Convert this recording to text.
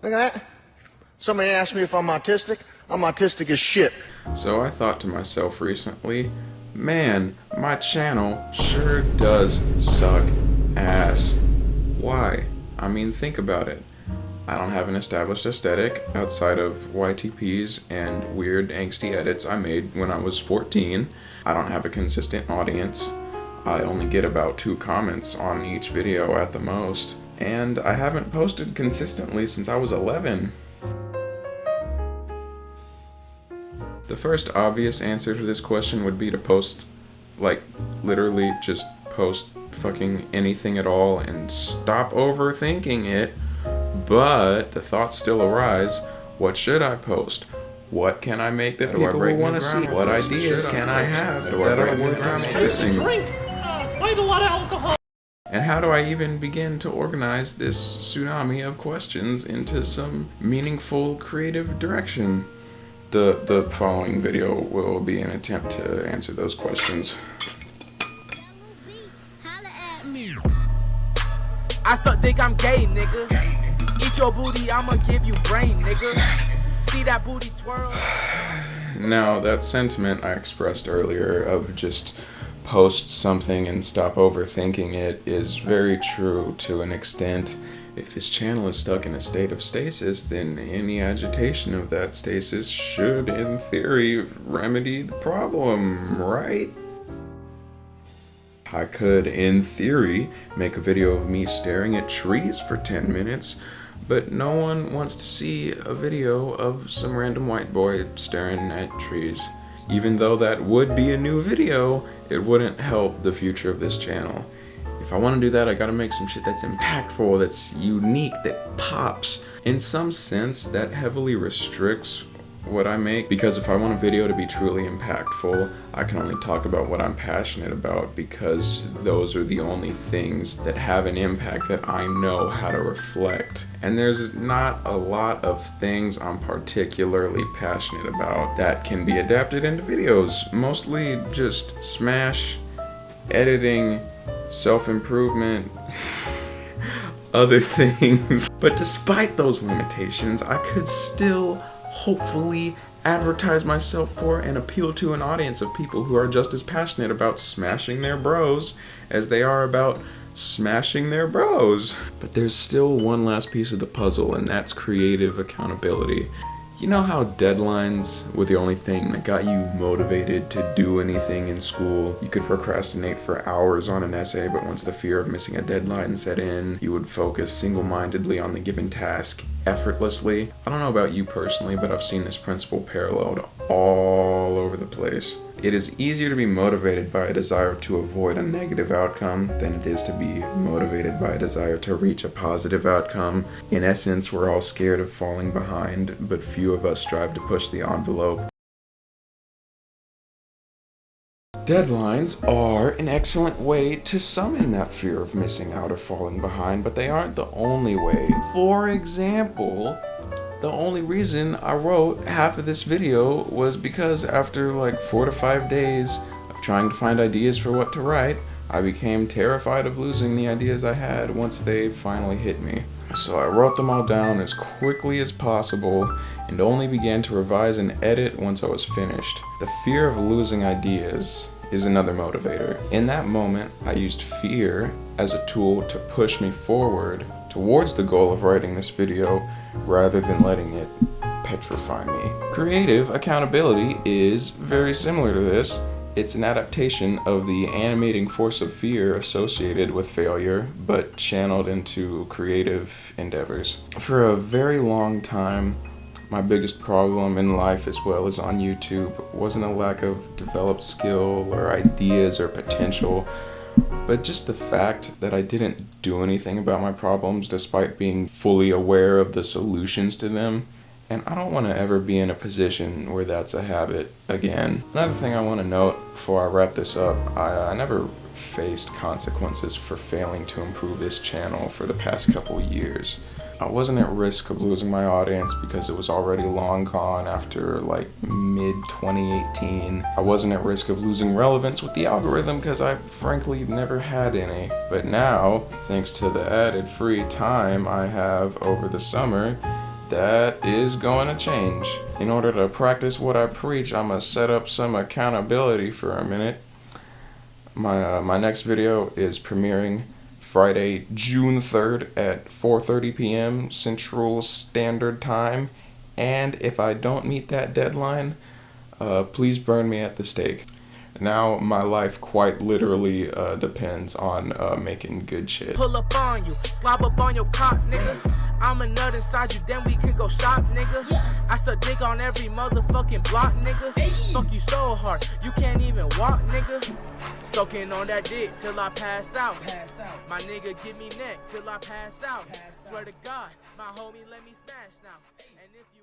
Look at that. Somebody asked me if I'm autistic. I'm autistic as shit. So I thought to myself recently, man, my channel sure does suck ass. Why? I mean, think about it. I don't have an established aesthetic outside of YTPs and weird angsty edits I made when I was 14. I don't have a consistent audience. I only get about 2 comments on each video at the most. And I haven't posted consistently since I was 11. The first obvious answer to this question would be to post, like, literally just post fucking anything at all and stop overthinking it. But the thoughts still arise. What should I post? What can I make that people will want to see? What ideas can I have that are worth posting? Quite a lot of alcohol. And how do I even begin to organize this tsunami of questions into some meaningful, creative direction? The following video will be an attempt to answer those questions. I suck dick, I'm gay, nigga. Eat your booty, I'ma give you brain, nigga. See that booty twirl? Now, that sentiment I expressed earlier of just post something and stop overthinking it is very true to an extent. If this channel is stuck in a state of stasis, then any agitation of that stasis should, in theory, remedy the problem, right? I could, in theory, make a video of me staring at trees for 10 minutes, but no one wants to see a video of some random white boy staring at trees. Even though that would be a new video, it wouldn't help the future of this channel. If I want to do that, I gotta make some shit that's impactful, that's unique, that pops. In some sense, that heavily restricts what I make, because if I want a video to be truly impactful, I can only talk about what I'm passionate about, because those are the only things that have an impact that I know how to reflect. And there's not a lot of things I'm particularly passionate about that can be adapted into videos. Mostly just smash, editing, self-improvement, other things. But despite those limitations, I could still hopefully advertise myself for and appeal to an audience of people who are just as passionate about smashing their bros as they are about smashing their bros. But there's still one last piece of the puzzle, and that's creative accountability. You know how deadlines were the only thing that got you motivated to do anything in school? You could procrastinate for hours on an essay, but once the fear of missing a deadline set in, you would focus single-mindedly on the given task effortlessly. I don't know about you personally, but I've seen this principle paralleled all over the place. It is easier to be motivated by a desire to avoid a negative outcome than it is to be motivated by a desire to reach a positive outcome. In essence, we're all scared of falling behind, but few of us strive to push the envelope. Deadlines are an excellent way to summon that fear of missing out or falling behind, but they aren't the only way. For example, the only reason I wrote half of this video was because after like 4 to 5 days of trying to find ideas for what to write, I became terrified of losing the ideas I had once they finally hit me. So I wrote them all down as quickly as possible and only began to revise and edit once I was finished. The fear of losing ideas is another motivator. In that moment, I used fear as a tool to push me forward towards the goal of writing this video rather than letting it petrify me. Creative accountability is very similar to this. It's an adaptation of the animating force of fear associated with failure, but channeled into creative endeavors. For a very long time, my biggest problem in life as well as on YouTube wasn't a lack of developed skill or ideas or potential, but just the fact that I didn't do anything about my problems despite being fully aware of the solutions to them. And I don't want to ever be in a position where that's a habit again. Another thing I want to note before I wrap this up, I never faced consequences for failing to improve this channel for the past couple years. I wasn't at risk of losing my audience because it was already long gone after like mid-2018. I wasn't at risk of losing relevance with the algorithm because I frankly never had any. But now, thanks to the added free time I have over the summer, that is going to change. In order to practice what I preach, I'm gonna set up some accountability for a minute. My next video is premiering Friday, June 3rd at 4:30 p.m. Central Standard Time. And if I don't meet that deadline, please burn me at the stake. Now my life quite literally depends on making good shit. Pull up on you, slob up on your cock, nigga. I'm a nut inside you, then we can go shop, nigga. I suck dick on every motherfucking block, nigga. Fuck you so hard, you can't even walk, nigga. Soaking on that dick till I pass out. My nigga give me neck till I pass out. Swear to God, my homie let me smash now. And if you